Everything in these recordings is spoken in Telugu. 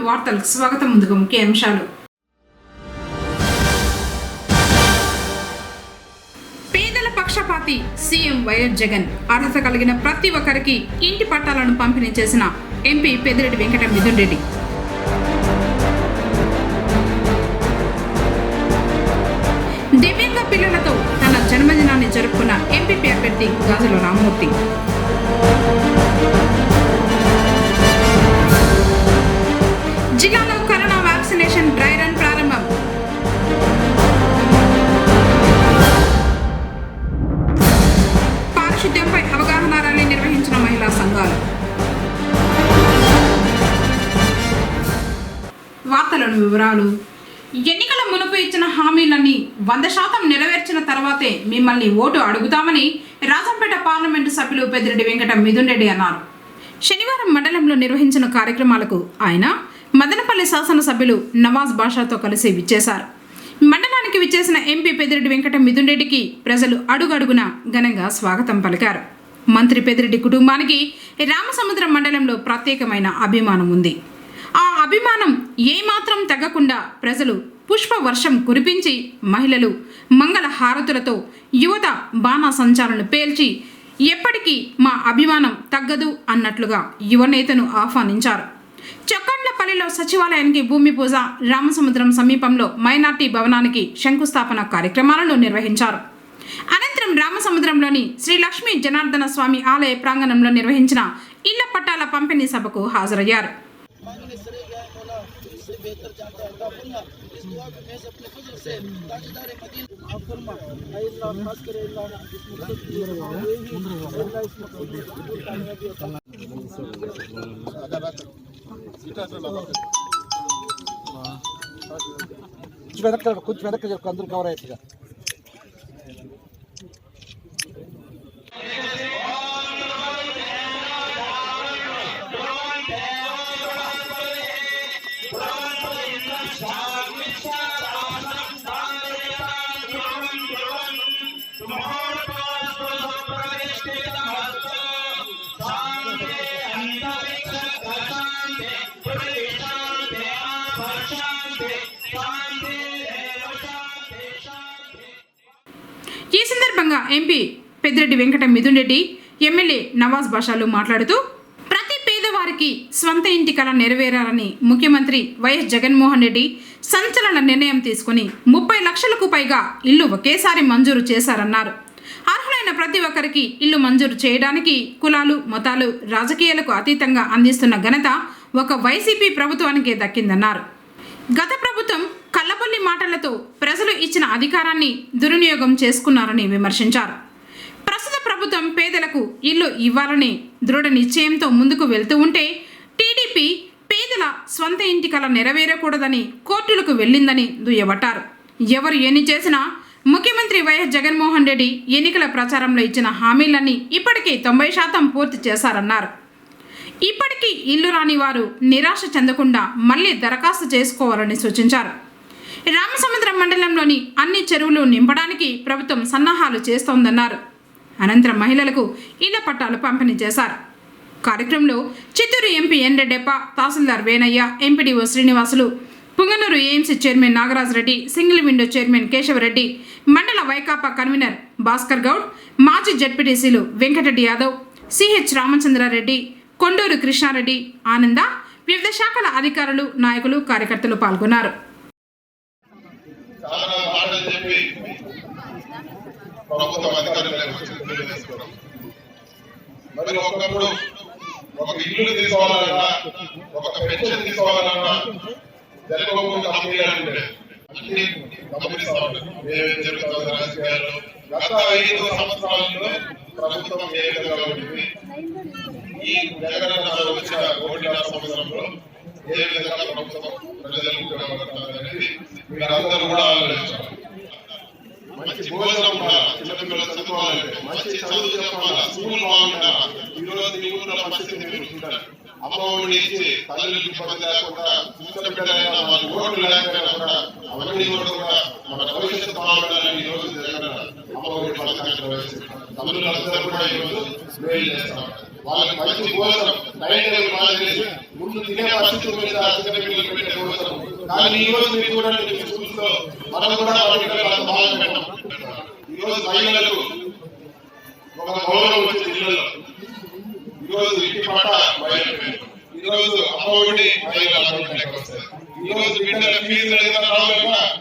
వార్తలకు స్వాగతం. ముందుగా ముఖ్య అంశాలు. పేదల పక్షపాతి సీఎం వైఎస్ జగన్. అర్హత కలిగిన ప్రతి ఒక్కరికి ఇంటి పట్టాలను పంపిణీ చేసిన ఎంపీ పెద్దిరెడ్డి వెంకట మిథున్ రెడ్డి. దివ్యాంగ పిల్లలతో తన జన్మదినాన్ని జరుపుకున్న ఎంపీపీ అభ్యర్థి గాజుల రామ్మూర్తి. జిల్లాలో కరోనా వ్యాక్సినేషన్ డ్రై రన్ ప్రారంభం. పారిశుద్ధ్యంపై అవగాహన ర్యాలీ నిర్వహించిన మహిళా సంఘాలు. వార్తలను వివరాలు. ఎన్నికల మునుపు ఇచ్చిన హామీలన్నీ 100% నెరవేర్చిన తర్వాతే మిమ్మల్ని ఓటు అడుగుతామని రాజంపేట పార్లమెంటు సభ్యులు పెద్దిరెడ్డి వెంకట మిథున్ రెడ్డి అన్నారు. శనివారం మండలంలో నిర్వహించిన కార్యక్రమాలకు ఆయన మదనపల్లి శాసనసభ్యులు నవాజ్ బాషాతో కలిసి విచ్చేశారు. మండలానికి విచ్చేసిన ఎంపీ పెద్దిరెడ్డి వెంకట మిథున్ రెడ్డికి ప్రజలు అడుగడుగున ఘనంగా స్వాగతం పలికారు. మంత్రి పెద్దిరెడ్డి కుటుంబానికి రామసముద్రం మండలంలో ప్రత్యేకమైన అభిమానం ఉంది. ఆ అభిమానం ఏమాత్రం తగ్గకుండా ప్రజలు పుష్ప వర్షం కురిపించి, మహిళలు మంగళ హారతులతో, యువత బాణాసంచాలను పేల్చి ఎప్పటికీ మా అభిమానం తగ్గదు అన్నట్లుగా యువనేతను ఆహ్వానించారు. చొక్కండ్లపల్లిలో సచివాలయానికి భూమి పూజ, రామసముద్రం సమీపంలో మైనార్టీ భవనానికి శంకుస్థాపన కార్యక్రమాలను నిర్వహించారు. అనంతరం రామసముద్రంలోని శ్రీ లక్ష్మీ జనార్దన స్వామి ఆలయ ప్రాంగణంలో నిర్వహించిన ఇళ్ల పట్టాల పంపిణీ సభకు హాజరయ్యారు. కొంచెం వెనక్కి చెప్పు, అందరూ కవర్ అవుతుందిగా. ఈ సందర్భంగా ఎంపీ పెద్దిరెడ్డి వెంకట మిథున్ రెడ్డి, ఎమ్మెల్యే నవాజ్ బాషాలు మాట్లాడుతూ ప్రతి పేదవారికి స్వంత ఇంటి కల నెరవేరాలని ముఖ్యమంత్రి వైఎస్ జగన్మోహన్ రెడ్డి సంచలన నిర్ణయం తీసుకుని 30 లక్షలకు పైగా ఇల్లు ఒకేసారి మంజూరు చేశారన్నారు. అర్హులైన ప్రతి ఒక్కరికి ఇల్లు మంజూరు చేయడానికి కులాలు, మతాలు, రాజకీయాలకు అతీతంగా అందిస్తున్న ఘనత ఒక వైసీపీ ప్రభుత్వానికే దక్కిందన్నారు. గత ప్రభుత్వం కల్లబొల్లి మాటలతో ప్రజలు ఇచ్చిన అధికారాన్ని దుర్వినియోగం చేసుకున్నారని విమర్శించారు. ప్రస్తుత ప్రభుత్వం పేదలకు ఇల్లు ఇవ్వాలని దృఢ నిశ్చయంతో ముందుకు వెళ్తూ ఉంటే టీడీపీ పేదల స్వంత ఇంటి కల నెరవేరకూడదని కోర్టులకు వెళ్ళిందని దుయ్యబట్టారు. ఎవరు ఎన్ని చేసినా ముఖ్యమంత్రి వైఎస్ జగన్మోహన్ రెడ్డి ఎన్నికల ప్రచారంలో ఇచ్చిన హామీలన్నీ ఇప్పటికీ 90% పూర్తి చేశారన్నారు. ఇప్పటికీ ఇల్లు రాని వారు నిరాశ చెందకుండా మళ్లీ దరఖాస్తు చేసుకోవాలని సూచించారు. రామసముద్రం మండలంలోని అన్ని చెరువులు నింపడానికి ప్రభుత్వం సన్నాహాలు చేస్తోందన్నారు. అనంతరం మహిళలకు ఇళ్ల పట్టాలు పంపిణీ చేశారు. కార్యక్రమంలో Chittoor MP N Reddeppa, tahsildar Venayya, MPDO Srinivasulu, Punganur AMC chairman Nagaraj Reddy, single window chairman Kesavareddy, మండల వైకాపా కన్వీనర్ భాస్కర్ గౌడ్, మాజీ జడ్పీటీసీలు వెంకటరెడ్డి యాదవ్, సిహెచ్ రామచంద్రారెడ్డి, కొండూరు కృష్ణారెడ్డి, ఆనంద, వివిధ శాఖల అధికారులు, నాయకులు, కార్యకర్తలు పాల్గొన్నారు. ఒక ఇల్లు తీసుకోవాలన్నా, ఒక పెన్షన్ తీసుకోవాలన్నా జరగకుండా అన్ని గమనిస్తా ఉంటారు. ఏమేమి జరుగుతుంది రాజకీయాల్లో గత 5 సంవత్సరాల్లో ప్రభుత్వం ఏ విధంగా ఉంటుంది, ఈ జగన్ వచ్చిన 1.5 సంవత్సరంలో ఏ విధంగా ప్రభుత్వం ప్రజలకు ఉపయోగపడుతుంది అనేది మీరందరూ కూడా ఆలోచించాలి. మంచి భోజనం ఉండాలి, చిన్నపిల్లలు చదువుకోవాలంటే మంచి చదువు చెప్పాలి, స్కూల్ బాగుండాలి. ఈ రోజు ఈ ఊళ్ళో పరిస్థితి మీరు చూడాలి. అమ్మఒడి ఇచ్చి తల్లికి ఇబ్బంది లేకుండా, చిన్నపిల్లలైనా వాళ్ళ ఓట్లు లేకపోయినా కూడా అవన్నీ కూడా మన భవిష్యత్తు బాగుండాలని ఈ రోజు జగన్ అమ్మఒడి పథకాన్ని ప్రవేశిస్తారు. తల్లులందరూ కూడా ఈ రోజు మేలు చేస్తారు. వాళ్ళకి మంచి కోసం టైం టేబుల్ మానేసి ముందు తినే పరిస్థితి మీద చిన్నపిల్లలు పెట్టే కోసం. కానీ ఈ రోజు మీరు చూడండి స్కూల్స్ లో మనం కూడా ఈ రోజు మహిళలకు ఒక గౌరవం వచ్చింది ఇళ్లలో. ఈ రోజు ఇంటి పట్ట మహిళలు, ఈ రోజు అమ్మఒడి మహిళల అకౌంట్లోకి వస్తారు. ఈ రోజు బిడ్డల ఫీజులు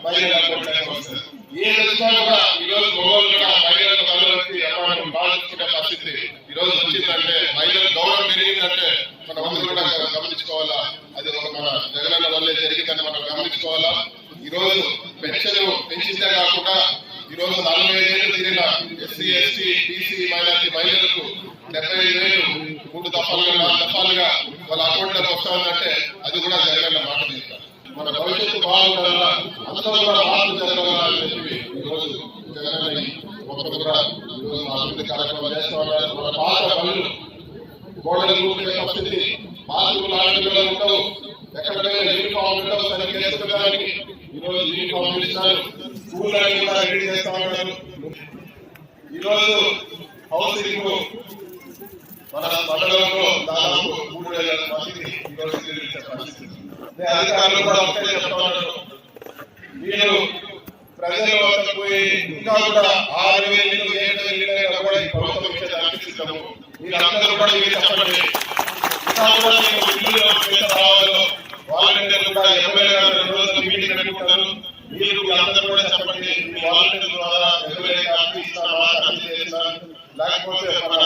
మహిళల అకౌంట్లోకి వస్తారు. ఏ వచ్చినా కూడా ఈ రోజు మగవాళ్ళు కూడా మహిళల పనులకి అమౌంట్ బాధించుకునే పరిస్థితి ఈ రోజు వచ్చిందంటే మహిళల గౌరవం పెరిగిందంటే మనం అందరూ కూడా గమనించుకోవాలా. అది ఒక మన జగనన్న వల్లే జరిగిందని మనం గమనించుకోవాలా. ఈ రోజు పెన్షన్ పెంచిందే కాకుండా ఈ రోజు 45 ఏళ్ళు తిరిగిన ఎస్సీ ఎస్టీ బీసీ మైనారిటీ మహిళలకు 75,000 3 దఫాలుగా 4 దఫాలుగా వాళ్ళ అకౌంట్ లోకి వస్తుందంటే అది కూడా జగనన్న మాట చేస్తారు. మన భవిష్యత్తు బాగుండాలా, అందరూ కూడా మార్పు జరగాలని చెప్పి ఈ రోజు జగనన్న ఒకరు కూడా ఈ రోజు అభివృద్ధి కార్యక్రమాలు చేస్తూ ఉన్నారు. మన పాత పనులు గోడలు కూర్చునే పరిస్థితి, బాత్రూమ్ లాంటివి ఉండవు, ఎక్కడికైనా యూనిఫామ్ ఉండవు సరిగ్గా చేసుకోవడానికి ఈ రోజు యూనిఫామ్ ఇస్తారు. స్కూల్ అని కూడా రెడీ చేస్తా ఉన్నారు. ఈ రోజు హౌసింగ్ మన మండలంలో దాదాపు 3,000 మందికి ఈ రోజు ఇచ్చే పరిస్థితి. అధికారులు కూడా ఒకటే చెప్తా ఉన్నారు, మీరు ప్రజల వద్ద పోయి ఇంకా కూడా 6,000 7,000 కూడా ఈ ప్రభుత్వం ఇచ్చేదానికి సిద్ధము. మీరందరూ కూడా మీరు చెప్పండి. ఇంకా కూడా మీరు ఇల్లు రావాలో వాలంటీర్లు కూడా ఎమ్మెల్యే గారు 2 రోజులు మీటింగ్ పెట్టుకుంటారు. మీరు అందరూ కూడా చెప్పండి, మీ వాలంటీర్ల ద్వారా ఎమ్మెల్యే గారికి ఇస్తారా, లేకపోతే మన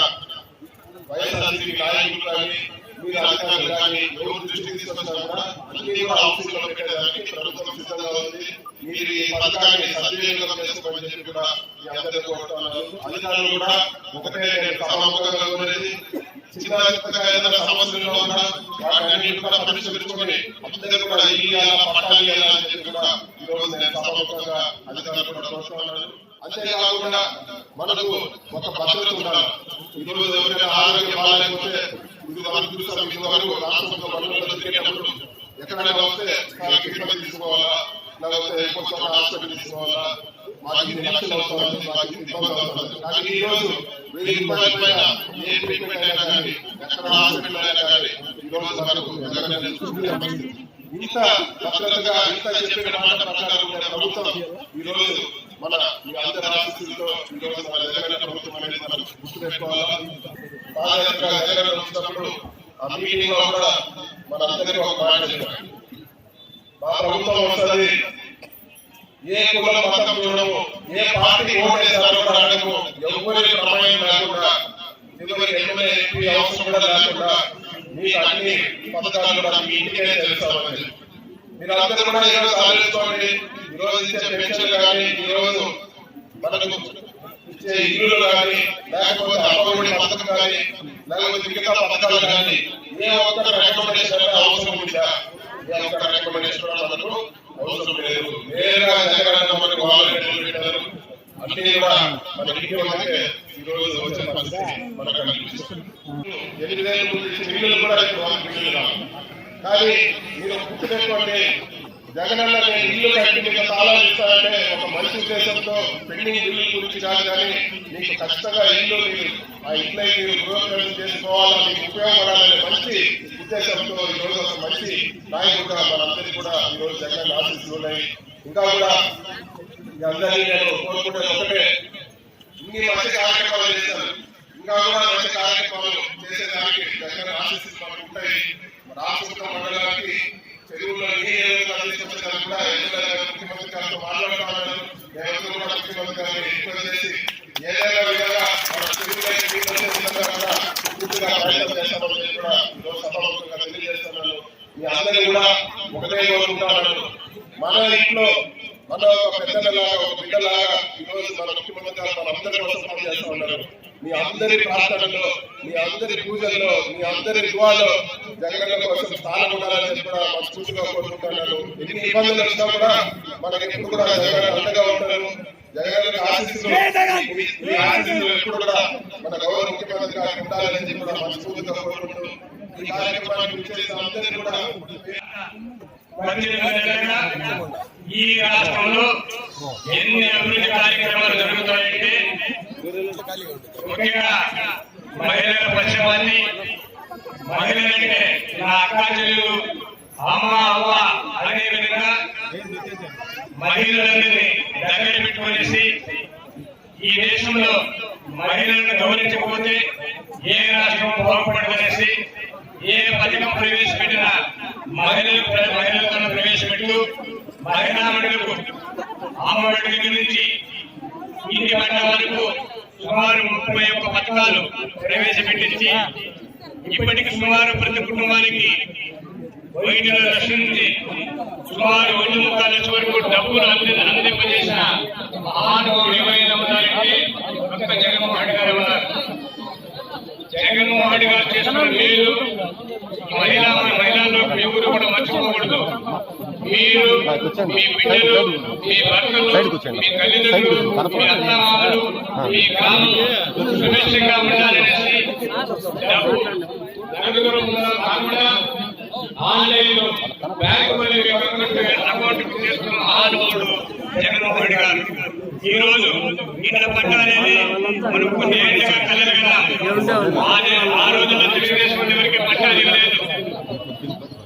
వైఎస్ఆర్సీపీ నాయకులు కానీ మీరు అధికారులు కానీ ఎవరు దృష్టికి తీసుకొచ్చినా కూడా అన్ని కూడా ఆఫీస్ లో పెట్టేదానికి ప్రభుత్వం సిద్ధంగా ఉంది. మీరు ఈ పథకాన్ని సద్వినియోగం చేసుకోమని చెప్పి కూడా మీ అందరికీ కోరుతున్నారు. అధికారులు కూడా ఒకటే సమాముఖంగా ఉండేది, చిన్న ఏదైనా సమస్యలు ఉన్నా వాటిని కూడా పరిష్కరించుకొని అందరూ కూడా ఇయ్యాలా పట్టాలు ఇయ్యాలా అని చెప్పి కూడా ఈ రోజు నేను సమాముఖంగా అధికారులు కూడా కోరుతున్నాను. అంతేకాకుండా మనకు ఒక భద్రత ఉండాలి. ఈ రోజు ఎవరైనా ఆరోగ్యం బాగాలేకపోతే ఇంతవరకు రాష్ట్రంలో బంధువులు తిరిగేటప్పుడు ఎక్కడైనా వస్తే ట్రీట్మెంట్ తీసుకోవాలా, లేకపోతే ఇంకొక హాస్పిటల్ తీసుకోవాలా, మాకు 2 లక్షలు అవుతుంది, మాకు ఇబ్బంది అవుతుంది. కానీ ఈ రోజు 1000 రూపాయల పైన ఏ ట్రీట్మెంట్ అయినా కానీ ఎక్కడ హాస్పిటల్ అయినా కానీ ఈ రోజు మనకు ఇంత భద్రతగా ఇంత చెప్పిన మాట ప్రకారం ఉండే ప్రభుత్వం ఈ రోజు మన ఈ అందరి ఆశీస్సులతో ఈ రోజు మన జగనన్న ప్రభుత్వం అనేది మనం గుర్తుపెట్టుకోవాలా. పాదయాత్ర జగనన్న వచ్చినప్పుడు ఆ మీటింగ్ లో కూడా మనందరికీ ఒక మాట చెప్పారు, మా ప్రభుత్వం వస్తుంది, ఏ కులం మతం చూడము, ఏ పార్టీ ఓటేసారో కూడా అడగము, ఎవరి ప్రమాణం లేకుండా, ఎవరి ఎమ్మెల్యే ఎంపీ అవసరం కూడా లేకుండా మీకు అన్ని పథకాలు కూడా మీ ఇంటికే తెలుస్తామని మీరు అందరూ కూడా ఈరోజు ఆలోచించుకోండి. ఈ రోజు ఇచ్చే పెన్షన్ కానీ, ఈ రోజు మనకు ఇచ్చే ఇల్లు కానీ, లేకపోతే అమ్మఒడి పథకం కానీ, లేకపోతే మిగతా పథకాలు కానీ ఏ ఒక్క రికమెండేషన్ అవసరం ఉందా? ఏ ఒక్క రికమెండేషన్ మనకు అవసరం లేదు. నేరుగా జగనన్న మనకు వాలంటీర్లు పెట్టారు. అన్ని కూడా మన ఇంటి వాళ్ళకే ఈ రోజు వచ్చే పరిస్థితి మనకు అనిపిస్తుంది. 8,000 బిల్లులు కూడా బిల్లులు రావు. కానీ మీరు గుర్తుపెట్టుకోండి, జగనన్న నేను ఇల్లు కట్టి మీకు తాళాలు ఇస్తానంటే ఒక మంచి ఉద్దేశంతో పెండింగ్ బిల్లు గురించి కాదు, కానీ మీకు ఖచ్చితంగా ఇల్లు మీరు ఆ ఇంట్లో మీరు గృహప్రవేశం చేసుకోవాలా, మీకు ఉపయోగపడాలనే మంచి ఉద్దేశంతో ఈ రోజు ఒక మంచి నాయకుడుగా మనందరికీ కూడా ఈ రోజు జగనన్న ఆశీస్సులు ఉన్నాయి. ఇంకా కూడా అందరినీ నేను కోరుకుంటే ఒకటే, ఇన్ని మంచి కార్యక్రమాలు చేశారు, ఇంకా కూడా మంచి కార్యక్రమాలు చేసేదానికి జగనన్న ఆశీస్సులు మనకు ఉంటాయి. రాష్ట్ర మండలానికి చెరువుల్లో నీరు తీసుకొచ్చేదానికి కూడా ముఖ్యమంత్రి గారితో మాట్లాడుతున్నారు. మేమందరూ కూడా ముఖ్యమంత్రి గారిని రిక్వెస్ట్ చేసి ఏదైనా విధంగా మన చెరువులకి నీళ్ళు వచ్చే విధంగా కూడా పూర్తిగా ప్రయత్నం చేస్తామని కూడా ఈరోజు సభాముఖంగా తెలియజేస్తున్నాను. మీ అందరూ కూడా ఒకటే కోరుకుంటున్నాను, మన ఇంట్లో మన ఒక పెద్దలాగా ఒక బిడ్డలాగా ఈ రోజు మన ముఖ్యమంత్రి గారు మన అందరి కోసం పనిచేస్తూ ఉన్నారు. మీ అందరి ప్రార్థనలో, మీ అందరి పూజల్లో, మీ అందరి దువాలో జగనన్న కోసం స్థానం ఉండాలని కూడా మనస్ఫూర్తిగా కోరుకుంటున్నాను. ఎన్ని ఇబ్బందులు వచ్చినా కూడా మనకి ఎప్పుడు కూడా జగన్ అండగా ఉంటారు. జగన్ ఆశీస్సులు ఎప్పుడు కూడా మన గౌరవ ముఖ్యమంత్రి గారికి ఉండాలని కూడా మనస్ఫూర్తిగా కోరుకుంటూ ఈ కార్యక్రమాన్ని చేసిన అందరినీ కూడా ఈ రాష్ట్రంలో ఎన్ని అభివృద్ధి కార్యక్రమాలు జరుగుతాయంటే ముఖ్యంగా మహిళల పశ్చిమాన్ని మహిళలంటే నా అక్క చెల్లెలు అమ్మ అవ్వ అనే విధంగా మహిళలందరినీ దగ్గర పెట్టుకునేసి ఈ దేశంలో మహిళలను గౌరవించకపోతే ఏ రాష్ట్రం బాగుపడదనేసి ఏ పథకం ప్రవేశపెట్టినా మహిళలతో ప్రవేశపెడుతూ మహిళా మండలకు అమ్మ ఒడి దగ్గర నుంచి ఇంటి పంట వరకు సుమారు 31 పథకాలు ప్రవేశపెట్టించి ఇప్పటికి సుమారు ప్రతి కుటుంబానికి 1 లక్షల నుంచి సుమారు 1.5 లక్షల వరకు డబ్బులు అందింపజేసిన మహానుభావుడు ఎవరైనా ఉన్నారంటే ఒక్క జగన్మోహన్ రెడ్డి గారు ఉన్నారు. జగన్మోహన్ రెడ్డి గారు చేస్తున్న మేలు మహిళల్లో ఎవరు కూడా మర్చిపోకూడదు. మీరు మీ బిడ్డలు మీ భర్తలు మీ తల్లిదండ్రులు మీ అత్తమామలు మీ గ్రామం సురక్షితంగా ఉండాలనేసి డబ్బు నలుగురు కాకుండా ఆన్లైన్ లో బ్యాంకు అకౌంట్ చేసుకున్న మహానుభావుడు జగన్మోహన్ రెడ్డి గారు. ఈ రోజు ఇళ్ళ పట్ట అనేది మనకు కొన్ని ఏళ్ళగా కలదు కదా. ఆ రోజుల్లో తెలుగుదేశం ఎవరికి పట్టాలు ఇవ్వలేదు,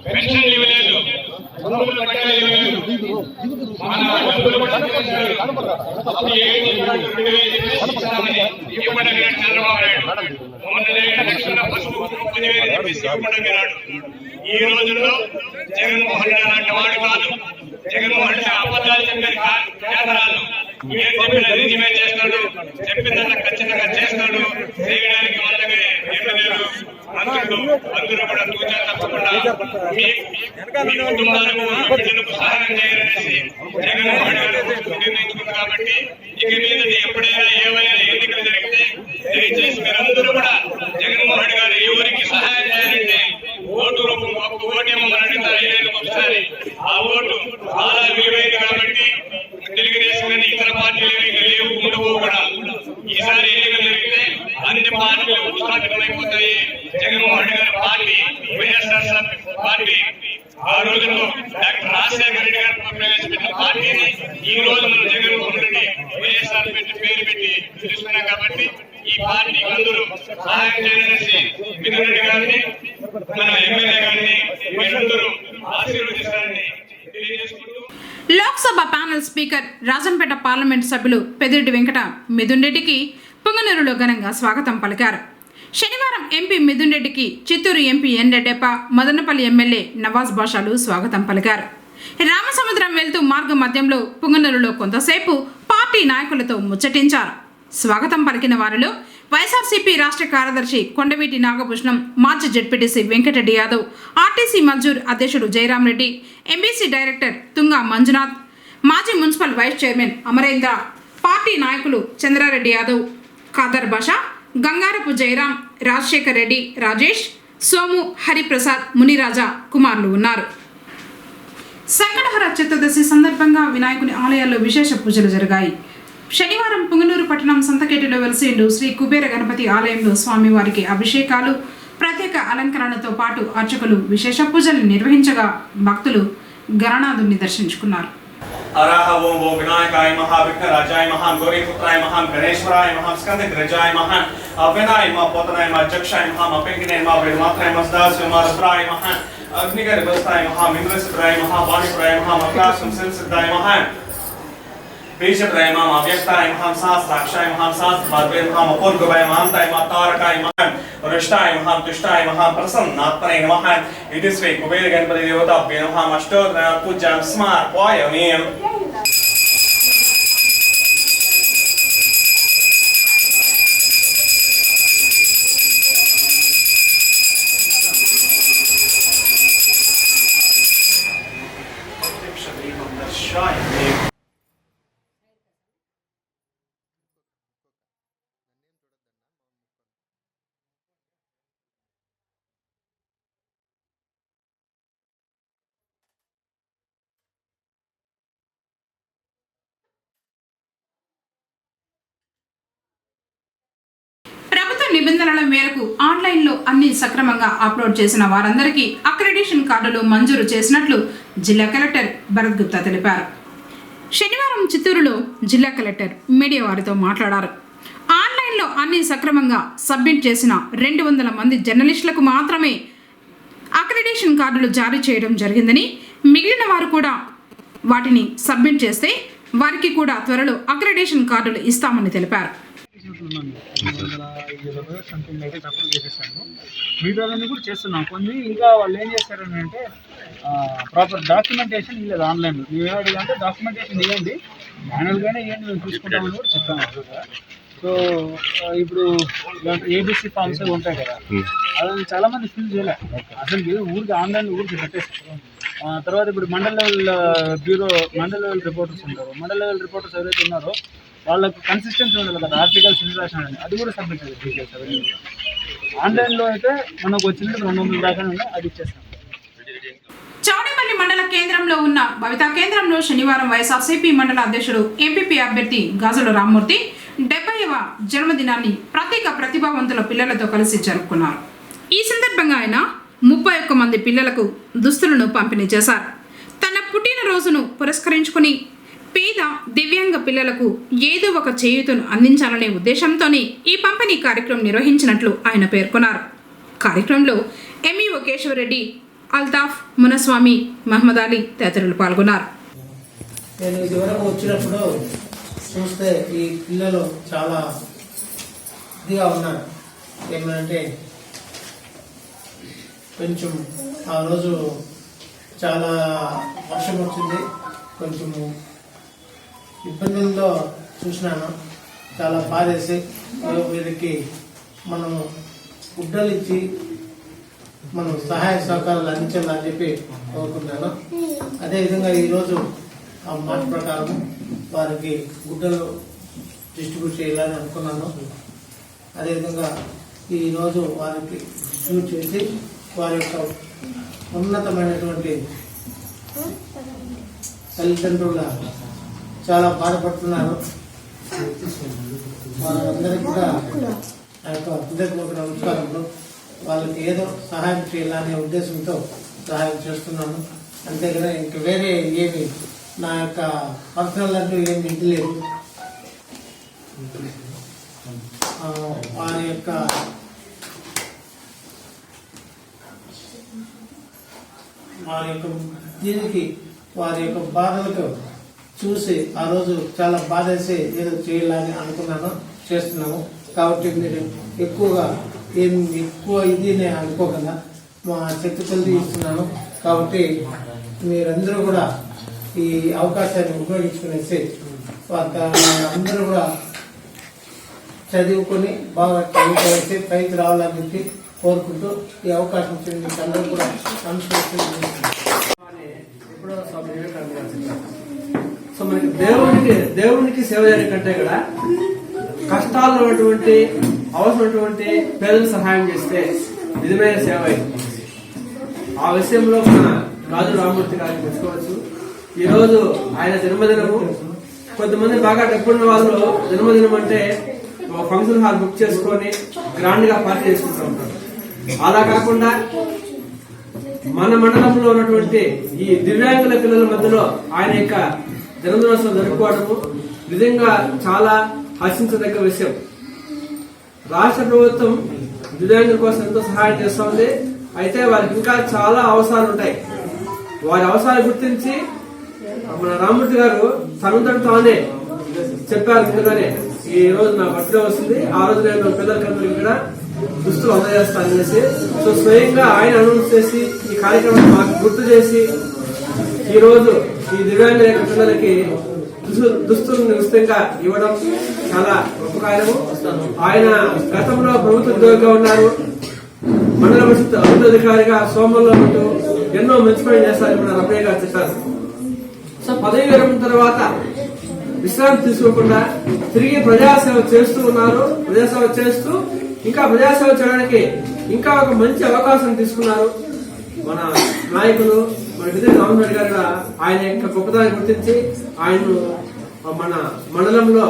పెన్షన్లు ఇవ్వలేదు, భూములు పట్టాలు ఇవ్వలేదు. మన డబ్బులు ఇవ్వడానికి చంద్రబాబు నాయుడు మొన్ననే లక్షల పసుపు 10,000 చెప్పేసి ఇవ్వడానికి. ఈ రోజుల్లో జగన్మోహన్ రెడ్డి అలాంటి వాడు కాదు. జగన్మోహన్ రెడ్డి అబద్ధాలు చెప్పేది కాదు. ఏం చెప్పినా నిజమే చేస్తాడు, చెప్పిందల్లా ఖచ్చితంగా చేస్తాడు. చేయడానికి వాళ్ళకి ఎమ్మెల్యేలు మంత్రులు అందరూ కూడా తూచా తప్పకుండా మీ కుటుంబాలకు బిడ్డలకు సహాయం చేయాలనేసి జగన్మోహన్ రెడ్డి గారు నిర్ణయించుకుంది. కాబట్టి ఇక మీద ఎప్పుడైనా ఏమైనా ఎన్నికలు జరిగితే దయచేసి మీరందరూ కూడా జగన్మోహన్ రెడ్డి గారు ఎవరికి సహాయం చేయాలంటే ఓటు రూపం ఒక్క ఓటేమో అడుగుతారు 5 ఏళ్ళకి ఒకసారి. ఆ ఓటు చాలా విలువైంది. కాబట్టి తెలుగుదేశం ఇతర పార్టీలు లేవు ఉండవు కూడా. ఈసారి ఎన్నికలు జరిగితే అన్ని పార్టీలు ఉత్సాహితమైపోతాయి. జగన్మోహన్ రెడ్డి గారి పార్టీ వైఎస్ఆర్ పార్టీ ఆ రోజుల్లో డాక్టర్ రాజశేఖర రెడ్డి గారు ప్రవేశపెట్టిన పార్టీని ఈ రోజు మనం జగన్మోహన్ రెడ్డి వైఎస్ఆర్ పేరు పెట్టి పిలుస్తున్నాం. కాబట్టి ఈ పార్టీకి అందరూ సహాయం చేయాలనేసి మిథున్ రెడ్డి గారిని మన ఎమ్మెల్యే గారిని మీరందరూ ఆశీర్వదిస్తారని తెలియజేసుకుంటూ Lok Sabha panel speaker Rajampet parliament సభ్యులు పెద్దిరెడ్డి వెంకట మిథున్ రెడ్డికి పుంగనూరులో ఘనంగా స్వాగతం పలికారు. శనివారం ఎంపీ మిథున్ రెడ్డికి Chittoor MP N Reddappa, Madanapalle MLA Nawaz బాషాలు స్వాగతం పలికారు. రామసముద్రం వెళ్తూ మార్గ మధ్యంలో పుంగనూరులో కొంతసేపు పార్టీ నాయకులతో ముచ్చటించారు. స్వాగతం పలికిన వారిలో వైఎస్ఆర్సీపీ రాష్ట్ర కార్యదర్శి కొండవీటి నాగభూషణం, మాజీ జెడ్పీటీసీ వెంకటరెడ్డి యాదవ్, ఆర్టీసీ మజ్దూర్ అధ్యక్షుడు జయరాం రెడ్డి, ఎంబీసీ డైరెక్టర్ తుంగా మంజునాథ్, మాజీ municipal vice chairman Amarendra, party నాయకులు చంద్రారెడ్డి యాదవ్, ఖాదర్ బాషా, గంగారపు జయరాం, రాజశేఖర్ రెడ్డి, రాజేష్, సోము, హరిప్రసాద్, మునిరాజా కుమారులు ఉన్నారు. సంకటహర చతుర్దశి సందర్భంగా వినాయకుని ఆలయాల్లో విశేష పూజలు జరిగాయి. శనివారం పుంగనూరు పట్టణం సంతకేటిలో వెలిసిండు శ్రీ కుబేర గణపతి ఆలయంలో స్వామివారికి అభిషేకాలు, ప్రత్యేక అలంకరణతో పాటు అర్చకులు విశేష పూజలు నిర్వహించగా భక్తులు గణనాథుని దర్శించుకున్నారు. अरह ओम वो विनायकाय महाविघ्नराजाय महां गौरीपुत्राय महां गणेश्वराय महां स्कंदग्रजाय महां अविनाय मा पोतनाय मा जक्षाय महां अपिंगने मा वेदमात्राय मस्दास्य मा रुद्राय महां अग्निगर्भस्थाय महां इंद्रसिद्धाय महां वाणिपुराय महां अक्रासं सिद्धाय महां बीजप्राय महां अव्यक्ताय महां सहस्राक्षाय महां सहस्रपादवे महां अपूर्वभय महांताय महां तारकाय महां रुष्टाय महां तुष्टाय महां प्रसन्नात्मने नमः. इति श्री कुबेर गणपति देवताभ्ये नमः. अष्टोत्तराय पूज्यां समर्पयामि. నిబంధనల మేరకు ఆన్లైన్లో అన్ని సక్రమంగా అప్లోడ్ చేసిన వారందరికీ అక్రెడిషన్ కార్డులు మంజూరు చేసినట్లు జిల్లా కలెక్టర్ భరత్ గుప్తా తెలిపారు. శనివారం చిత్తూరులో జిల్లా కలెక్టర్ మీడియా వారితో మాట్లాడారు. ఆన్లైన్ ఆన్లైన్లో అన్ని సక్రమంగా సబ్మిట్ చేసిన 200 మంది జర్నలిస్టులకు మాత్రమే అక్రిడేషన్ కార్డులు జారీ చేయడం జరిగిందని, మిగిలిన వారు కూడా వాటిని సబ్మిట్ చేస్తే వారికి కూడా త్వరలో అక్రిడేషన్ కార్డులు ఇస్తామని తెలిపారు. వీడియోలన్నీ కూడా చేస్తున్నాం. కొన్ని ఇంకా వాళ్ళు ఏం చేస్తారని అంటే ప్రాపర్ డాక్యుమెంటేషన్ ఇవ్వలేదు ఆన్లైన్లో. మేము అంటే డాక్యుమెంటేషన్ ఇవ్వండి, మాన్యువల్గానే ఇవ్వండి, మేము చూసుకుంటామని కూడా చెప్తాము. సో ఇప్పుడు ఏబిసి ఫామ్స్ ఉంటాయి కదా, అది చాలా మంది ఫిల్ చేయలేదు అసలు. ఊరికి ఆన్లైన్ ఊరికి పెట్టేస్తారు. తర్వాత ఇప్పుడు మండల్ లెవెల్ రిపోర్టర్స్ ఉంటారు. మండల్ లెవెల్ రిపోర్టర్స్ ఎవరైతే ఉన్నారో వాళ్ళకు కన్సిస్టెన్సీ ఉండాలి కదా, ఆర్టికల్స్ ఇంట్రాక్షన్ అని, అది కూడా సబ్మిట్ చేయాలి డీటెయిల్స్ అవన్నీ. ఆన్లైన్లో అయితే మనకు వచ్చింది 200 దాకా అది ఇచ్చేస్తాం. చౌడేపల్లి మండల కేంద్రంలో ఉన్న భవితా కేంద్రంలో శనివారం వైఎస్ఆర్సీపీ మండల అధ్యక్షుడు ఎంపీపీ అభ్యర్థి గాజుల రామ్మూర్తి 70వ జన్మదినాన్ని ప్రత్యేక ప్రతిభావంతుల పిల్లలతో కలిసి జరుపుకున్నారు. ఈ సందర్భంగా ఆయన 31 మంది పిల్లలకు దుస్తులను పంపిణీ చేశారు. తన పుట్టినరోజును పురస్కరించుకుని పేద దివ్యాంగ పిల్లలకు ఏదో ఒక చేయూతను అందించాలనే ఉద్దేశంతోనే ఈ పంపిణీ కార్యక్రమం నిర్వహించినట్లు ఆయన పేర్కొన్నారు. కార్యక్రమంలో ఎంఈఓ కేశవరెడ్డి, అల్తాఫ్, మునస్వామి, మహమ్మద్ అలీ తదితరులు పాల్గొన్నారు. నేను ఇదివరకు వచ్చినప్పుడు చూస్తే ఈ పిల్లలు చాలా ఇదిగా ఉన్నారు. ఏమంటే కొంచెం ఆ రోజు చాలా వర్షం వచ్చింది, కొంచెము ఇబ్బందుల్లో చూసినాను. చాలా బాధేసి వీరికి మనం గుడ్డలు ఇచ్చి మనం సహాయ సహకారాలు అందించాలని చెప్పి కోరుకుంటాను. అదేవిధంగా ఈరోజు ఆ మాట ప్రకారం వారికి గుడ్డలు డిస్ట్రిబ్యూట్ చేయాలని అనుకున్నాను. అదేవిధంగా ఈరోజు వారికి డిస్ట్రిబ్యూట్ చేసి వారి యొక్క ఉన్నతమైనటువంటి తల్లిదండ్రుల చాలా బాధపడుతున్నారు. వారందరికీ కూడా ఆ యొక్క హృదయపూర్వక నమస్కారంలో వాళ్ళకి ఏదో సహాయం చేయాలనే ఉద్దేశంతో సహాయం చేస్తున్నాను. అంతేగాని ఇంక వేరే ఏమి నా యొక్క పర్సనల్ అంటూ ఏమి ఇంటి లేదు. వారి యొక్క దీనికి వారి యొక్క బాధలకు చూసి ఆ రోజు చాలా బాధేసి ఏదో చేయాలని అనుకున్నాను, చేస్తున్నాము. కాబట్టి మీరు ఎక్కువగా ఎక్కువ ఇది అనుకోకుండా మా శక్తి కొద్ది ఇస్తున్నాను. కాబట్టి మీరందరూ కూడా ఈ అవకాశాన్ని ఉపయోగించుకునేసి అందరూ కూడా చదువుకొని బాగా చదువుకోవాల్సి పైకి రావాలని చెప్పి కోరుకుంటూ ఈ అవకాశం ఇచ్చిన మీకు అందరూ కూడా ఎప్పుడో స్వామి వివేకానంద గారు చెప్పారు. సో మనకి దేవునికి సేవ చేయడం కంటే కూడా కష్టాల్లో ఉన్నటువంటి అవసరమైనటువంటి పేదలకు సహాయం చేస్తే నిజమైన సేవ అయింది. ఆ విషయంలో మన గాజుల రామ్మూర్తి గారిని మెచ్చుకోవచ్చు. ఈరోజు ఆయన జన్మదినము. కొంతమంది బాగా డబ్బున్న వాళ్ళు జన్మదినం అంటే ఫంక్షన్ హాల్ బుక్ చేసుకొని గ్రాండ్ గా పార్టీ చేసుకుంటూ ఉంటారు. అలా కాకుండా మన మండలంలో ఉన్నటువంటి ఈ దివ్యాంగుల పిల్లల మధ్యలో ఆయన యొక్క జన్మదినోత్సవం జరుపుకోవడము నిజంగా చాలా హర్షించదగ్గ విషయం. రాష్ట్ర ప్రభుత్వం దివ్యాంగుల కోసం ఎంతో సహాయం చేస్తుంది. అయితే వారికి ఇంకా చాలా అవసరాలు ఉంటాయి. వారి అవసరాలు గుర్తించి మన రామ్మూర్తి గారు తనంతట తానే చెప్పారు. ముందుగానే ఈ రోజు నా బర్త్డే వస్తుంది, ఆ రోజు నేను పిల్లలకందరికీ కూడా దుస్తులు అందజేస్తాననేసి సో స్వయంగా ఆయన అనౌన్స్ చేసి ఈ కార్యక్రమం మాకు గుర్తు చేసి ఈ రోజు ఈ దివ్యాంగుల యొక్క పిల్లలకి దుస్తులను ఉచితంగా ఇవ్వడం చాలా గొప్ప కార్యము. ఆయన గతంలో ప్రభుత్వ ఉద్యోగిగా ఉన్నారు. మండల పరిషత్ అధికారిగా సోమల్లో ఉంటూ ఎన్నో మంచి పనులు చేస్తారని మన రమయ్య గారు చెప్పారు. సో పదవి విరమణ తర్వాత విశ్రాంతి తీసుకోకుండా తిరిగి ప్రజాసేవ చేస్తూ ఉన్నారు. ప్రజాసేవ చేస్తూ ఇంకా ప్రజాసేవ చేయడానికి ఇంకా ఒక మంచి అవకాశం తీసుకున్నారు. మన నాయకులు మన విజయ రామరెడ్డి గారు ఆయన యొక్క గొప్పదాన్ని గుర్తించి ఆయన్ను మన మండలంలో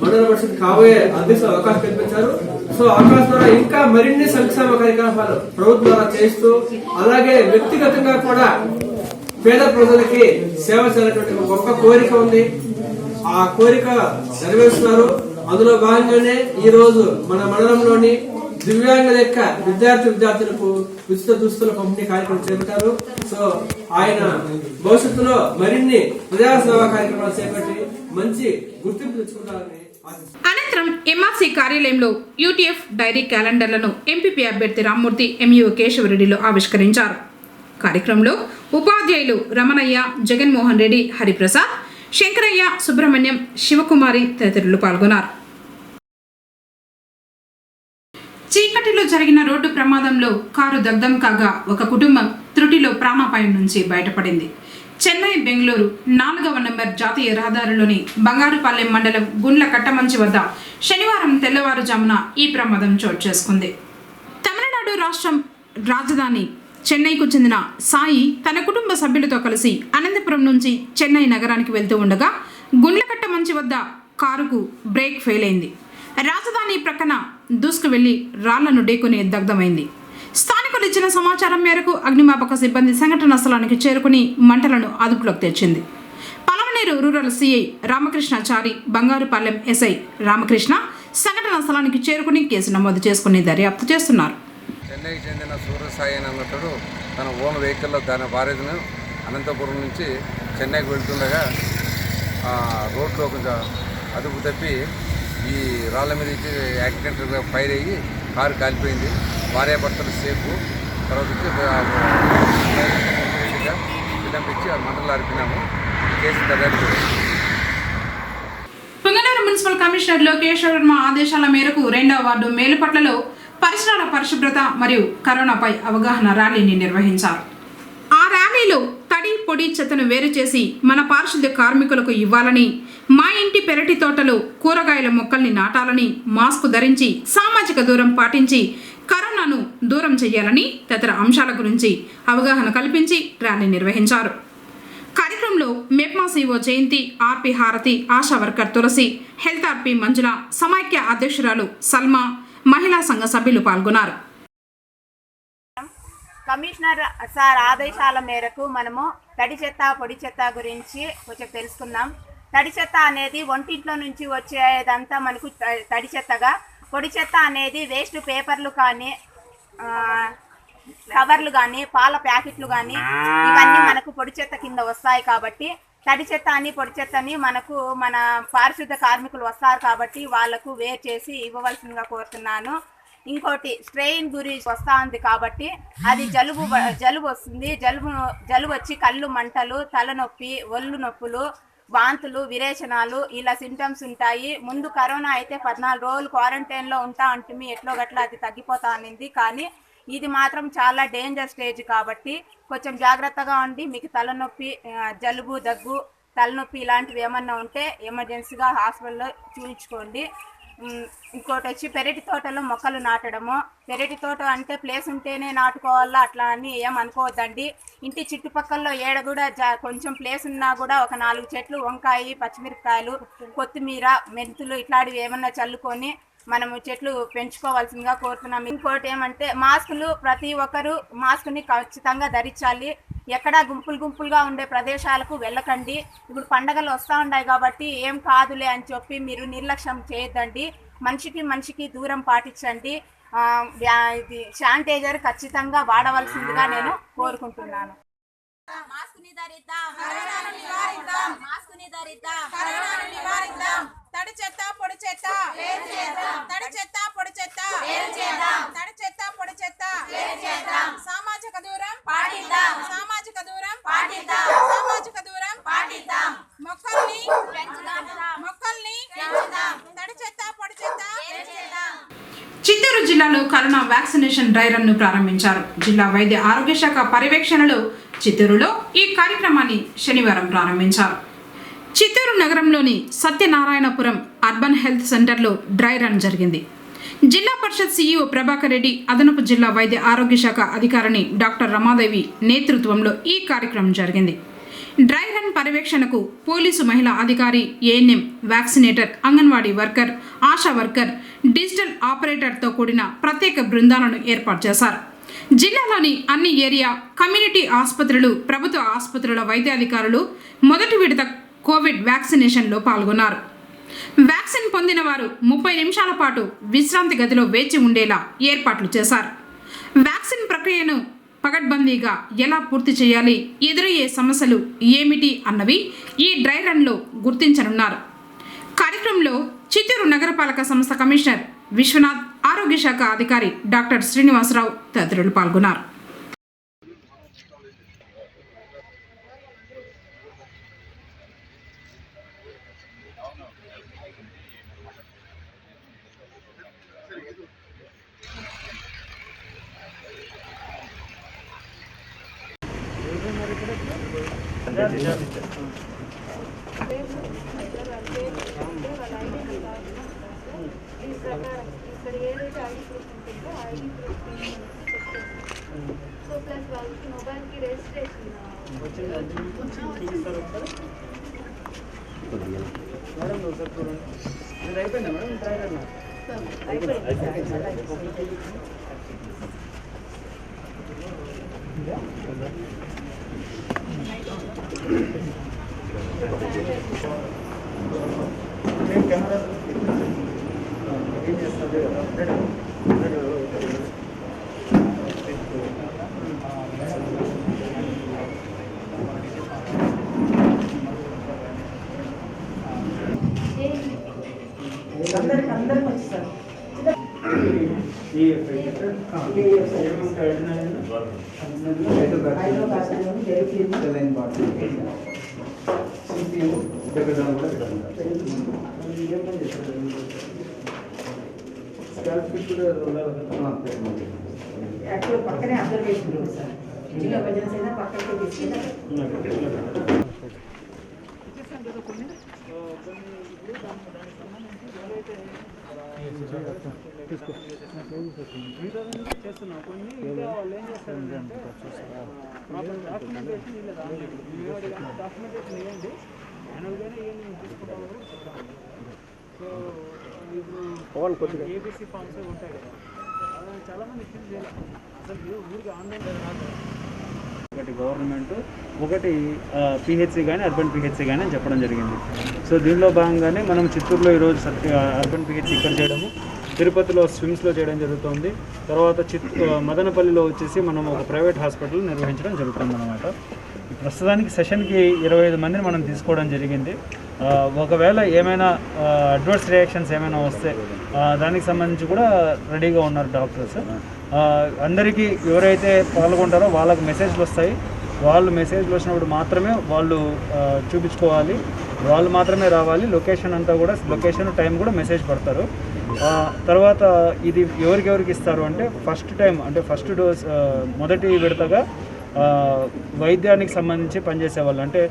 మండల పరిషత్ కాబోయే అధ్యక్షులు అవకాశం కల్పించారు. సో అవకాశం ద్వారా ఇంకా మరిన్ని సంక్షేమ కార్యక్రమాలు ప్రభుత్వం ద్వారా చేస్తూ అలాగే వ్యక్తిగతంగా కూడా పేద ప్రజలకి సేవ చేయాలనేటువంటి గొప్ప కోరిక ఉంది. ఆ కోరిక నెరవేరుస్తున్నారు. అందులో భాగంగానే ఈ రోజు మన మండలంలోని దివ్యాంగుల యొక్క విద్యార్థులకు ఉచిత దుస్తుల పంపిణీ కార్యక్రమం చేపట్టారు. సో ఆయన భవిష్యత్తులో మరిన్ని ప్రజాసేవా కార్యక్రమాలు చేపట్టి మంచి గుర్తింపు తెచ్చుకుంటారని అనంతరం ఎంఆర్సీ కార్యాలయంలో యూటీఎఫ్ డైరీ క్యాలెండర్లను ఎంపీపీ అభ్యర్థి రామ్మూర్తి ఎంఈఓ కేశవరెడ్డిలో ఆవిష్కరించారు. కార్యక్రమంలో ఉపాధ్యాయులు రమణయ్య, జగన్మోహన్ రెడ్డి, హరిప్రసాద్, శంకరయ్య, సుబ్రహ్మణ్యం, శివకుమారి తదితరులు పాల్గొన్నారు. చీకటిలో జరిగిన రోడ్డు ప్రమాదంలో కారు దగ్ధం కాగా ఒక కుటుంబం త్రుటిలో ప్రాణాపాయం నుంచి బయటపడింది. చెన్నై బెంగళూరు 4వ నంబర్ జాతీయ రహదారిలోని బంగారుపాలెం మండలం గుండ్ల కట్టమంచి వద్ద శనివారం తెల్లవారుజామున ఈ ప్రమాదం చోటు చేసుకుంది. తమిళనాడు రాష్ట్రం రాజధాని చెన్నైకు చెందిన సాయి తన కుటుంబ సభ్యులతో కలిసి అనంతపురం నుంచి చెన్నై నగరానికి వెళ్తూ ఉండగా గుండ్లకట్ట మంచి వద్ద కారుకు బ్రేక్ ఫెయిల్ అయింది. రాజధాని ప్రక్కన దూసుకు వెళ్లి రాళ్లను ఢీకొని దగ్ధమైంది. స్థానికులు ఇచ్చిన సమాచారం మేరకు అగ్నిమాపక సిబ్బంది సంఘటనా స్థలానికి చేరుకుని మంటలను అదుపులోకి తెచ్చింది. Palamaneru rural CI Ramakrishnachari, Bangarupalem SI Ramakrishna సంఘటనా స్థలానికి చేరుకుని కేసు నమోదు చేసుకుని దర్యాప్తు చేస్తున్నారు. చెన్నైకి చెందిన సూర్యసాయి అన్నట్టు తన ఓన్ వెహికల్లో తన భార్యను అనంతపురం నుంచి చెన్నైకి వెళ్తుండగా రోడ్లో కొంచెం అదుపు తప్పి ఈ రాళ్ళ మీద ఇచ్చి యాక్సిడెంట్ ఫైర్ అయ్యి కారు కాలిపోయింది. భార్యాభర్తలు సేఫ్. తర్వాత వచ్చి విలంపించి మంటలు అరిపినాము. కేసు దర్యాప్తు. పుంగనూరు మున్సిపల్ కమిషనర్ లోకేష్ వర్మ ఆదేశాల మేరకు 2వ వార్డు మేలుపట్లలో పరిసరాల పరిశుభ్రత మరియు కరోనాపై అవగాహన ర్యాలీని నిర్వహించారు. ఆ ర్యాలీలో తడి పొడి చెత్తను వేరు చేసి మన పారిశుద్ధ్య కార్మికులకు ఇవ్వాలని, మా ఇంటి పెరటి తోటలో కూరగాయల మొక్కల్ని నాటాలని, మాస్క్ ధరించి సామాజిక దూరం పాటించి కరోనాను దూరం చేయాలని తదితర అంశాల గురించి అవగాహన కల్పించి ర్యాలీ నిర్వహించారు. కార్యక్రమంలో మెప్మా సిఓ జయంతి, ఆర్పి హారతి, ఆశా వర్కర్ తులసి, హెల్త్ ఆర్పి మంజుల, సమైక్య అధ్యక్షురాలు సల్మా, మహిళా సంఘ సభ్యులు పాల్గొన్నారు. కమిషనర్ సార్ ఆదేశాల మేరకు మనము తడి చెత్త పొడి చెత్త గురించి కొంచెం తెలుసుకుందాం. తడి చెత్త అనేది ఒంటింట్లో నుంచి వచ్చేదంతా మనకు తడి చెత్తగా, పొడి చెత్త అనేది వేస్ట్ పేపర్లు కానీ కవర్లు కానీ పాల ప్యాకెట్లు కానీ ఇవన్నీ మనకు పొడి చెత్త కింద వస్తాయి. కాబట్టి తడి చెత్త అని పొడి చెత్తని మనకు మన పారిశుద్ధ కార్మికులు వస్తారు కాబట్టి వాళ్లకు వేరు చేసి ఇవ్వవలసిందిగా కోరుతున్నాను. ఇంకోటి స్ట్రెయిన్ గురించి వస్తూ ఉంది కాబట్టి అది జలుబు వస్తుంది. జలుబు వచ్చి కళ్ళు మంటలు, తలనొప్పి, ఒళ్ళు నొప్పులు, వాంతులు, విరేచనాలు ఇలా సింటమ్స్ ఉంటాయి. ముందు కరోనా అయితే 14 రోజులు క్వారంటైన్లో ఉంటా ఉంటుంది, ఎట్లో గట్లా అది తగ్గిపోతా అనింది. కానీ ఇది మాత్రం చాలా డేంజర్ స్టేజ్ కాబట్టి కొంచెం జాగ్రత్తగా ఉండి మీకు తలనొప్పి, జలుబు, దగ్గు, తలనొప్పి ఇలాంటివి ఏమన్నా ఉంటే ఎమర్జెన్సీగా హాస్పిటల్లో చూపించుకోండి. ఇంకోటి వచ్చి పెరటి తోటలో మొక్కలు నాటడము. పెరటి తోట అంటే ప్లేస్ ఉంటేనే నాటుకోవాలా అట్లా అని ఏమనుకోవద్దండి. ఇంటి చుట్టుపక్కల ఏడ కూడా కొంచెం ప్లేస్ ఉన్నా కూడా ఒక 4 చెట్లు, వంకాయ, పచ్చిమిరపకాయలు, కొత్తిమీర, మెంతులు ఇట్లాంటివి ఏమన్నా చల్లుకొని మనము చెట్లు పెంచుకోవాల్సిందిగా కోరుతున్నాం. ఇంకోటి ఏమంటే మాస్కులు, ప్రతి ఒక్కరూ మాస్క్ని ఖచ్చితంగా ధరించాలి. ఎక్కడా గుంపులుగా ఉండే ప్రదేశాలకు వెళ్ళకండి. ఇప్పుడు పండగలు వస్తూ ఉన్నాయి కాబట్టి ఏం కాదులే అని చెప్పి మీరు నిర్లక్ష్యం చేయొద్దండి. మనిషికి దూరం పాటించండి. ఇది శానిటైజర్ ఖచ్చితంగా వాడవలసిందిగా నేను కోరుకుంటున్నాను. తడి చెత్త పొడి చెత్త, తడి చెత్త పొడి చెత్త, తడి చెత్త పొడి చెత్త, సామాజిక దూరం పాటిద్దాం, సామాజిక దూరం పాటిద్దాం, సామాజిక దూరం పాటిద్దాం, మొక్కల్ని పెంచుదాం, తడి చెత్త పొడి చెత్త. చిత్తూరు జిల్లాలో కరోనా వ్యాక్సినేషన్ డ్రై రన్ ను ప్రారంభించారు. జిల్లా వైద్య ఆరోగ్య శాఖ పర్యవేక్షణలో చిత్తూరులో ఈ కార్యక్రమాన్ని శనివారం ప్రారంభించారు. చిత్తూరు నగరంలోని సత్యనారాయణపురం అర్బన్ హెల్త్ సెంటర్లో డ్రై రన్ జరిగింది. జిల్లా పరిషత్ సీఈఓ ప్రభాకర్ రెడ్డి, అదనపు జిల్లా వైద్య ఆరోగ్య శాఖ అధికారిని డాక్టర్ రమాదేవి నేతృత్వంలో ఈ కార్యక్రమం జరిగింది. డ్రై రన్ పర్యవేక్షణకు పోలీసు మహిళా అధికారి, ANM, vaccinator, anganwadi worker, Asha worker, digital ఆపరేటర్తో కూడిన ప్రత్యేక బృందాలను ఏర్పాటు చేశారు. జిల్లాలోని అన్ని ఏరియా, కమ్యూనిటీ ఆసుపత్రులు, ప్రభుత్వ ఆసుపత్రుల వైద్యాధికారులు మొదటి విడత కోవిడ్ వ్యాక్సినేషన్లో పాల్గొన్నారు. వ్యాక్సిన్ పొందిన వారు 30 నిమిషాల పాటు విశ్రాంతి గదిలో వేచి ఉండేలా ఏర్పాట్లు చేశారు. వ్యాక్సిన్ ప్రక్రియను పకడ్బందీగా ఎలా పూర్తి చేయాలి, ఎదురయ్యే సమస్యలు ఏమిటి అన్నవి ఈ డ్రై రన్లో గుర్తించనున్నారు. కార్యక్రమంలో చిత్తూరు నగరపాలక సంస్థ కమిషనర్ విశ్వనాథ్, ఆరోగ్య శాఖ అధికారి డాక్టర్ శ్రీనివాసరావు తదితరులు పాల్గొన్నారు. ఇక్కడ ఏదైతే ఐడి ప్రూఫ్ ఉంటుందో ఐడి ప్రూఫ్ సో ప్లస్ వాళ్ళకి మొబైల్కి రిజిస్ట్రేషన్ అయిపోయిందా మేడం? కెమెరా ఏం చేస్తుంది అందరికి వచ్చేసారు. పక్కనే అబ్జర్వేషన్ రూమ్ సార్. ఇంటిలో ఎమర్జెన్సీ అయినా పక్కనే తీసుకెళ్ళి చేస్తున్నాం కొన్ని. ఇంకా వాళ్ళు ఏం చేస్తారంటే ప్రాపర్ డాక్యుమెంటేషన్ ఇవ్వలేదు. డాక్యుమెంటేషన్ ఇవ్వండి, మాన్యువల్గానే ఇవ్వండి, మేము తీసుకుంటామని కూడా చెప్తాము. సో ఇప్పుడు ఏబీసీ ఫామ్స్ ఉంటాయి కదా, చాలామంది ఫిల్ చేయాలి. అసలు ఊరికి ఆన్లైన్ రాదు. ఒకటి గవర్నమెంట్, ఒకటి పిహెచ్సి కానీ అర్బన్ పిహెచ్సి కానీ అని చెప్పడం జరిగింది. సో దీనిలో భాగంగానే మనం చిత్తూరులో ఈరోజు అర్బన్ పిహెచ్సి ఇక్కడ చేయడము, తిరుపతిలో స్విమ్స్లో చేయడం జరుగుతుంది. తర్వాత మదనపల్లిలో వచ్చేసి మనం ఒక ప్రైవేట్ హాస్పిటల్ నిర్వహించడం జరుగుతుంది అన్నమాట. ప్రస్తుతానికి సెషన్కి 25 మందిని మనం తీసుకోవడం జరిగింది. ఒకవేళ ఏమైనా అడ్వర్స్ రియాక్షన్స్ ఏమైనా వస్తే దానికి సంబంధించి కూడా రెడీగా ఉన్నారు డాక్టర్స్. అందరికీ ఎవరైతే పాల్గొంటారో వాళ్ళకి మెసేజ్లు వస్తాయి. వాళ్ళు మెసేజ్లు వచ్చినప్పుడు మాత్రమే వాళ్ళు చూపించుకోవాలి, వాళ్ళు మాత్రమే రావాలి. లొకేషన్ అంతా కూడా, లొకేషన్ టైం కూడా మెసేజ్ పడతారు. తర్వాత ఇది ఎవరికెవరికి ఇస్తారు అంటే ఫస్ట్ డోస్ మొదటి విడతగా వైద్యానికి సంబంధించి పనిచేసే వాళ్ళు, అంటే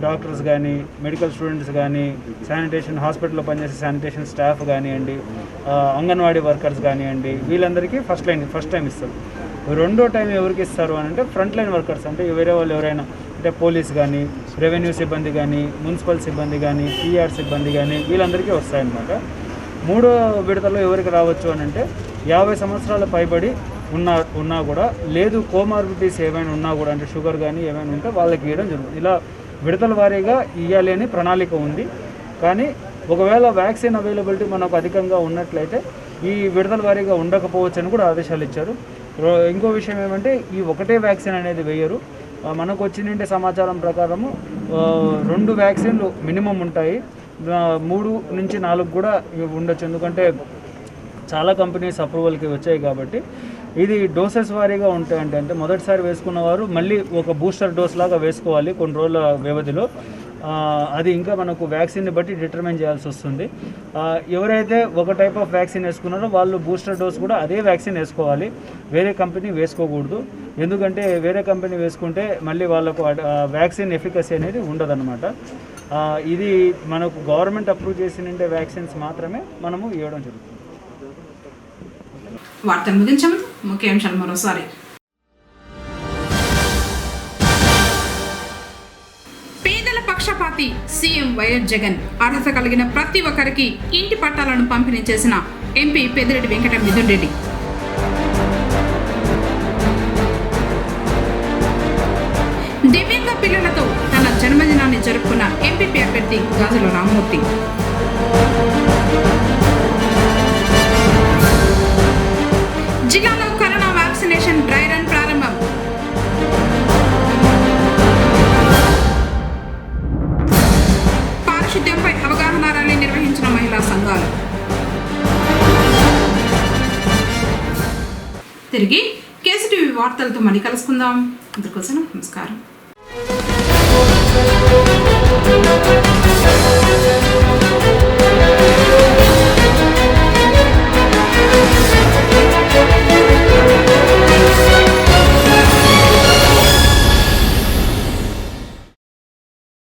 డాక్టర్స్ కానీ, మెడికల్ స్టూడెంట్స్ కానీ, శానిటేషన్ హాస్పిటల్లో పనిచేసే శానిటేషన్ స్టాఫ్ కానివ్వండి, అంగన్వాడీ వర్కర్స్ కానివ్వండి, వీళ్ళందరికీ ఫస్ట్ టైం ఇస్తారు. రెండో టైం ఎవరికి ఇస్తారు అని అంటే ఫ్రంట్ లైన్ వర్కర్స్, అంటే వేరే వాళ్ళు ఎవరైనా, అంటే పోలీస్ కానీ, రెవెన్యూ సిబ్బంది కానీ, మున్సిపల్ సిబ్బంది కానీ, పిఆర్ సిబ్బంది కానీ, వీళ్ళందరికీ వస్తాయన్నమాట. మూడో విడతలో ఎవరికి రావచ్చు అని అంటే 50 సంవత్సరాల పైబడి ఉన్నా కూడా, లేదు కోమార్బిడిటీస్ ఏమైనా ఉన్నా కూడా, అంటే షుగర్ కానీ ఏమైనా ఉంటే వాళ్ళకి ఇవ్వడం జరుగుతుంది. ఇలా విడతల వారీగా ఇవ్వాలి అని ప్రణాళిక ఉంది. కానీ ఒకవేళ వ్యాక్సిన్ అవైలబిలిటీ మనకు అధికంగా ఉన్నట్లయితే ఈ విడతల వారీగా ఉండకపోవచ్చు అని కూడా ఆదేశాలు ఇచ్చారు. ఇంకో విషయం ఏమంటే, ఈ ఒకటే వ్యాక్సిన్ అనేది వేయరు. మనకు వచ్చిన సమాచారం ప్రకారము 2 వ్యాక్సిన్లు మినిమం ఉంటాయి, 3 నుంచి 4 కూడా ఉండొచ్చు. ఎందుకంటే చాలా కంపెనీస్ అప్రూవల్కి వచ్చాయి కాబట్టి. ఇది డోసెస్ వారీగా ఉంటాయంటే, అంటే మొదటిసారి వేసుకున్న వారు మళ్ళీ ఒక బూస్టర్ డోస్ లాగా వేసుకోవాలి కొన్ని రోజుల వ్యవధిలో. అది ఇంకా మనకు వ్యాక్సిన్ని బట్టి డిటర్మైన్ చేయాల్సి వస్తుంది. ఎవరైతే ఒక టైప్ ఆఫ్ వ్యాక్సిన్ వేసుకున్నారో వాళ్ళు బూస్టర్ డోస్ కూడా అదే వ్యాక్సిన్ వేసుకోవాలి, వేరే కంపెనీ వేసుకోకూడదు. ఎందుకంటే వేరే కంపెనీ వేసుకుంటే మళ్ళీ వాళ్ళకు వ్యాక్సిన్ ఎఫికసీ అనేది ఉండదన్నమాట. ఇది మనకు గవర్నమెంట్ అప్రూవ్ చేసిన వ్యాక్సిన్స్ మాత్రమే మనము ఇవ్వడం జరుగుతుంది. వార్తలు ముగించము, ముఖ్యాంశాలు మరోసారి. పేదల పక్షపాతి సీఎం వైఎస్ జగన్ అర్హత కలిగిన ప్రతి ఒక్కరికి ఇంటి పట్టాలను పంపిణీ చేసిన ఎంపీ పెద్దిరెడ్డి వెంకట మిథున్ రెడ్డి. దివ్యాంగ పిల్లలతో తన జన్మదినాన్ని జరుపుకున్న ఎంపీపీ అభ్యర్థి గాజుల రామ్మూర్తి. జిల్లాలో కరోనా వ్యాక్సినేషన్ డ్రై రన్ ప్రారంభం. పారిశుద్ధ్యంపై అవగాహన ర్యాలీ నిర్వహించిన మహిళా సంఘాలు. తిరిగి కేసీటీవీ వార్తలతో మళ్ళీ కలుసుకుందాం. అందుకోసం నమస్కారం.